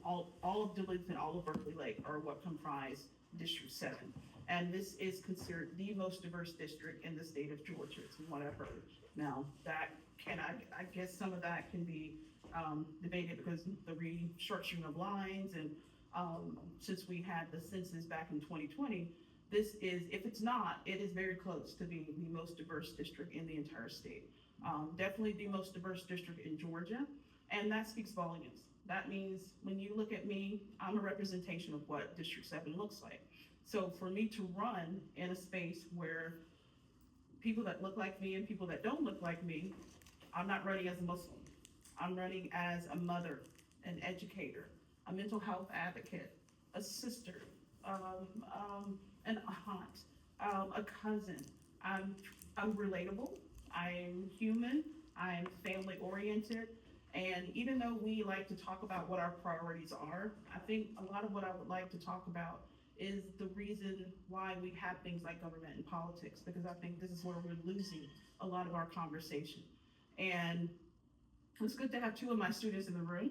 all of Duluth and all of Berkeley Lake are what comprise District 7. And this is considered the most diverse district in the state of Georgia, is what I've heard. Now, I guess some of that can be debated because the restructuring of lines and since we had the census back in 2020, this is, if it's not, it is very close to being the most diverse district in the entire state. Definitely the most diverse district in Georgia, and that speaks volumes. That means when you look at me, I'm a representation of what District 7 looks like. So for me to run in a space where people that look like me and people that don't look like me, I'm not running as a Muslim. I'm running as a mother, an educator, a mental health advocate, a sister, an aunt, a cousin. I'm relatable. I'm human. I'm family oriented. And even though we like to talk about what our priorities are, I think a lot of what I would like to talk about is the reason why we have things like government and politics, because I think this is where we're losing a lot of our conversation. And it's good to have two of my students in the room,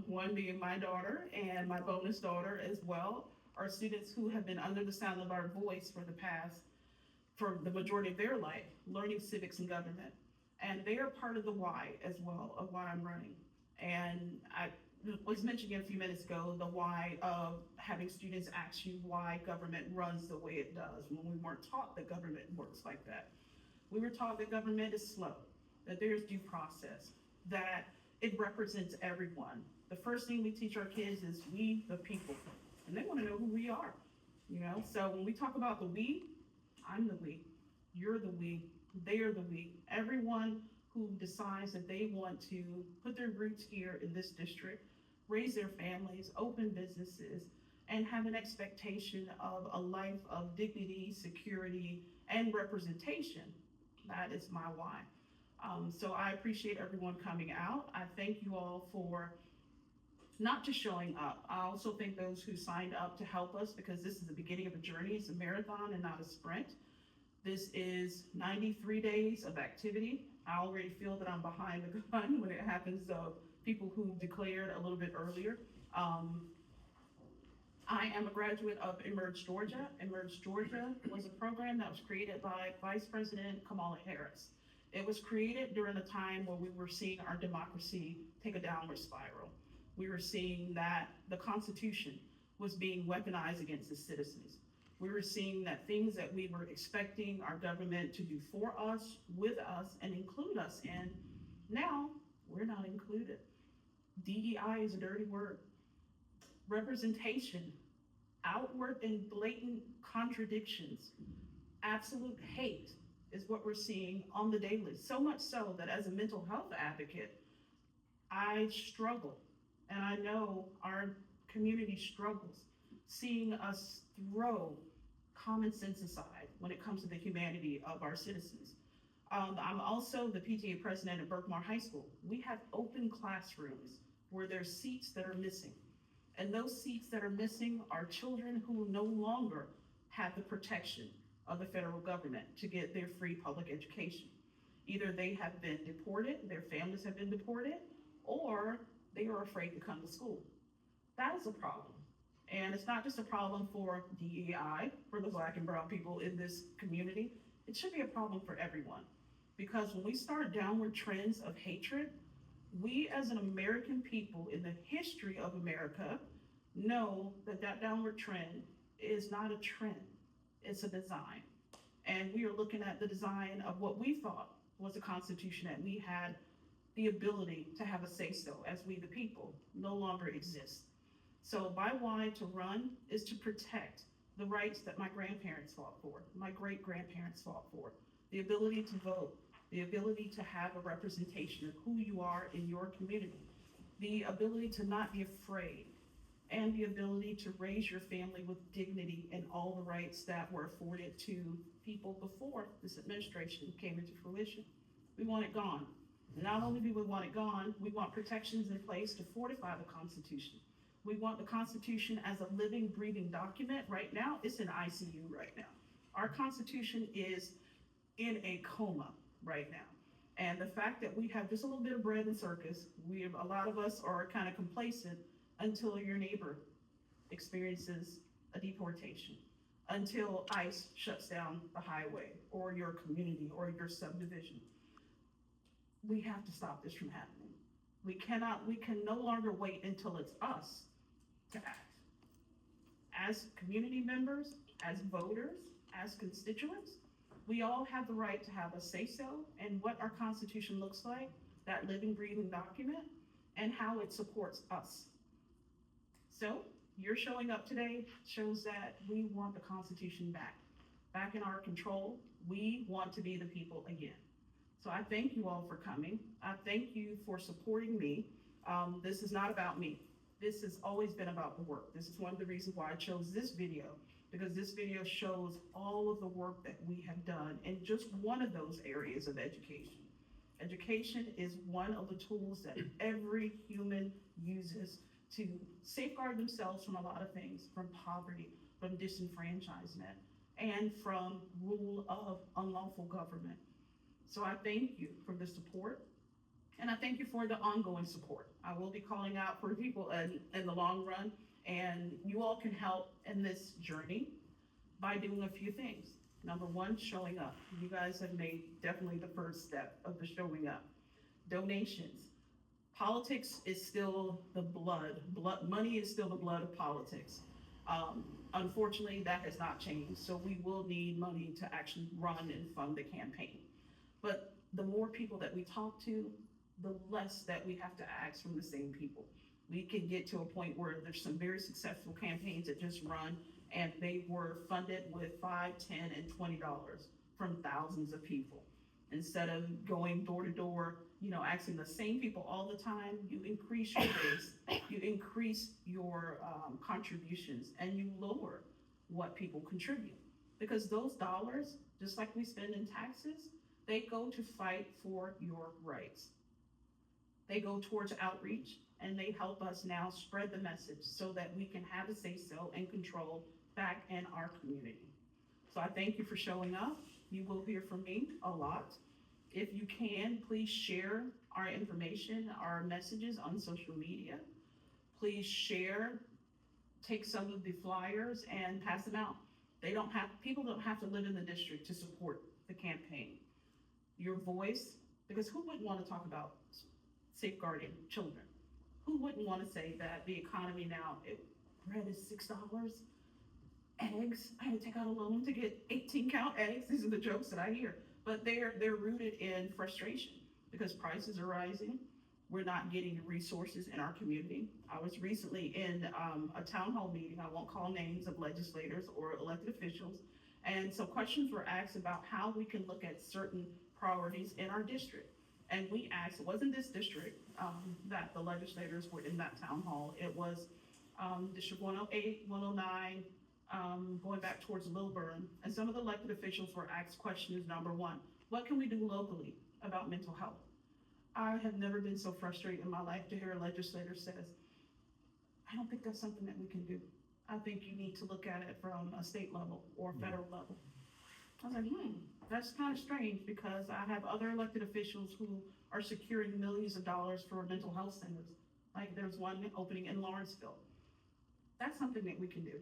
one being my daughter and my bonus daughter as well, are students who have been under the sound of our voice for the majority of their life, learning civics and government. And they are part of the why as well of why I'm running. And I was mentioning a few minutes ago, the why of having students ask you why government runs the way it does, when we weren't taught that government works like that. We were taught that government is slow, that there's due process, that it represents everyone. The first thing we teach our kids is we the people, and they want to know who we are, So when we talk about the we, I'm the we, you're the we, they are the we. Everyone who decides that they want to put their roots here in this district, raise their families, open businesses, and have an expectation of a life of dignity, security, and representation. That is my why. So I appreciate everyone coming out. I thank you all for not just showing up. I also thank those who signed up to help us, because this is the beginning of a journey. It's a marathon and not a sprint. This is 93 days of activity. I already feel that I'm behind the gun when it happens to people who declared a little bit earlier. I am a graduate of Emerge Georgia. Emerge Georgia was a program that was created by Vice President Kamala Harris. It was created during a time where we were seeing our democracy take a downward spiral. We were seeing that the Constitution was being weaponized against the citizens. We were seeing that things that we were expecting our government to do for us, with us, and include us in, now we're not included. DEI is a dirty word. Representation, outward and blatant contradictions, absolute hate is what we're seeing on the daily. So much so that as a mental health advocate, I struggle, and I know our community struggles, seeing us throw common sense aside when it comes to the humanity of our citizens. I'm also the PTA president at Berkmar High School. We have open classrooms where there's seats that are missing. And those seats that are missing are children who no longer have the protection of the federal government to get their free public education. Either they have been deported, their families have been deported, or they are afraid to come to school. That is a problem. And it's not just a problem for DEI, for the Black and brown people in this community. It should be a problem for everyone. Because when we start downward trends of hatred, we as an American people in the history of America know that that downward trend is not a trend, it's a design. And we are looking at the design of what we thought was a constitution that we had the ability to have a say-so as we the people no longer exists. So my why to run is to protect the rights that my grandparents fought for, my great-grandparents fought for, the ability to vote, the ability to have a representation of who you are in your community, the ability to not be afraid, and the ability to raise your family with dignity and all the rights that were afforded to people before this administration came into fruition. We want it gone. Not only do we want it gone, we want protections in place to fortify the Constitution. We want the Constitution as a living, breathing document. Right now, it's in ICU right now. Our Constitution is in a coma right now. And the fact that we have just a little bit of bread and circus, a lot of us are kind of complacent until your neighbor experiences a deportation, until ICE shuts down the highway or your community or your subdivision. We have to stop this from happening. We can no longer wait until it's us to act. As community members, as voters, as constituents, we all have the right to have a say-so in what our Constitution looks like, that living, breathing document, and how it supports us. So, your showing up today shows that we want the Constitution back in our control. We want to be the people again. So I thank you all for coming. I thank you for supporting me. This is not about me. This has always been about the work. This is one of the reasons why I chose this video, because this video shows all of the work that we have done in just one of those areas of education. Education is one of the tools that every human uses to safeguard themselves from a lot of things, from poverty, from disenfranchisement, and from rule of unlawful government. So I thank you for the support, and I thank you for the ongoing support. I will be calling out for people in the long run, and you all can help in this journey by doing a few things. Number one, showing up. You guys have made definitely the first step of the showing up. Donations. Politics is still the blood. Money is still the blood of politics. Unfortunately, that has not changed. So we will need money to actually run and fund the campaign. But the more people that we talk to, the less that we have to ask from the same people. We can get to a point where there's some very successful campaigns that just run, and they were funded with $5, $10, and $20 from thousands of people. Instead of going door to door, asking the same people all the time, you increase your base, you increase your contributions, and you lower what people contribute. Because those dollars, just like we spend in taxes, they go to fight for your rights. They go towards outreach, and they help us now spread the message so that we can have a say-so and control back in our community. So I thank you for showing up. You will hear from me a lot. If you can, please share our information, our messages on social media. Please share, take some of the flyers and pass them out. People don't have to live in the district to support the campaign. Your voice, because who wouldn't want to talk about safeguarding children? Who wouldn't want to say that the economy now, bread is $6, eggs, I had to take out a loan to get 18 count eggs. These are the jokes that I hear, but they're rooted in frustration because prices are rising. We're not getting resources in our community. I was recently in a town hall meeting, I won't call names of legislators or elected officials, and some questions were asked about how we can look at certain priorities in our district. And we asked, it wasn't this district that the legislators were in that town hall, it was District 108, 109, going back towards Lilburn. And some of the elected officials were asked questions. Number one, what can we do locally about mental health? I have never been so frustrated in my life to hear a legislator says, I don't think that's something that we can do. I think you need to look at it from a state level or federal level. I was like, that's kind of strange because I have other elected officials who are securing millions of dollars for mental health centers. Like there's one opening in Lawrenceville. That's something that we can do.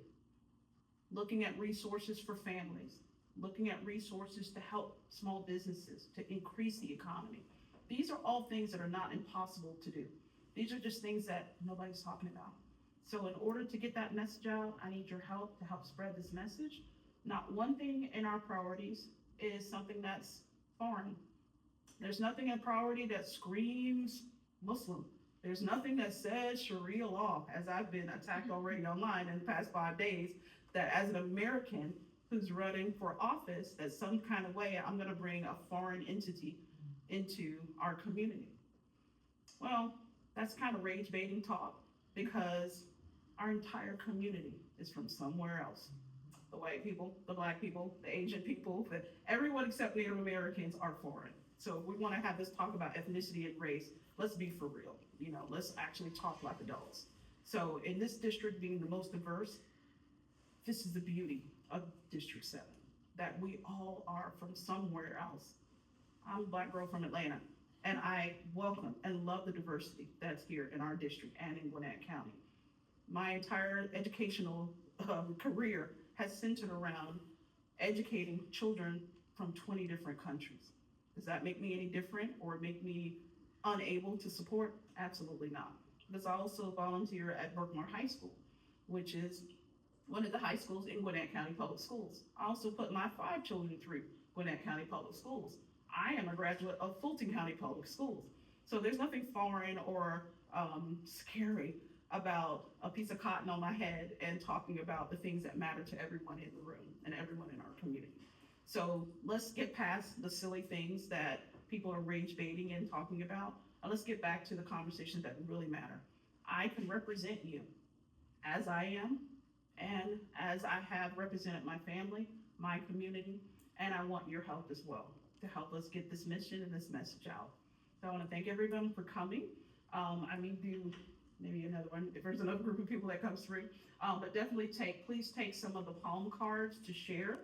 Looking at resources for families, looking at resources to help small businesses, to increase the economy. These are all things that are not impossible to do. These are just things that nobody's talking about. So in order to get that message out, I need your help to help spread this message. Not one thing in our priorities is something that's foreign. There's nothing in priority that screams Muslim. There's nothing that says Sharia law, as I've been attacked already online in the past 5 days, that as an American who's running for office, that some kind of way I'm gonna bring a foreign entity into our community. Well, that's kind of rage baiting talk because our entire community is from somewhere else. The white people, the black people, the Asian people, everyone except Native Americans are foreign. So if we want to have this talk about ethnicity and race, let's be for real. Let's actually talk like adults. So in this district being the most diverse, this is the beauty of District 7, that we all are from somewhere else. I'm a black girl from Atlanta, and I welcome and love the diversity that's here in our district and in Gwinnett County. My entire educational career has centered around educating children from 20 different countries. Does that make me any different or make me unable to support? Absolutely not. Because I also volunteer at Berkmar High School, which is one of the high schools in Gwinnett County Public Schools. I also put my 5 children through Gwinnett County Public Schools. I am a graduate of Fulton County Public Schools. So there's nothing foreign or scary about a piece of cotton on my head and talking about the things that matter to everyone in the room and everyone in our community. So let's get past the silly things that people are rage baiting and talking about, and let's get back to the conversations that really matter. I can represent you as I am, and as I have represented my family, my community, and I want your help as well to help us get this mission and this message out. So I want to thank everyone for coming. I may do maybe another one if there's another group of people that comes through, but definitely please take some of the palm cards to share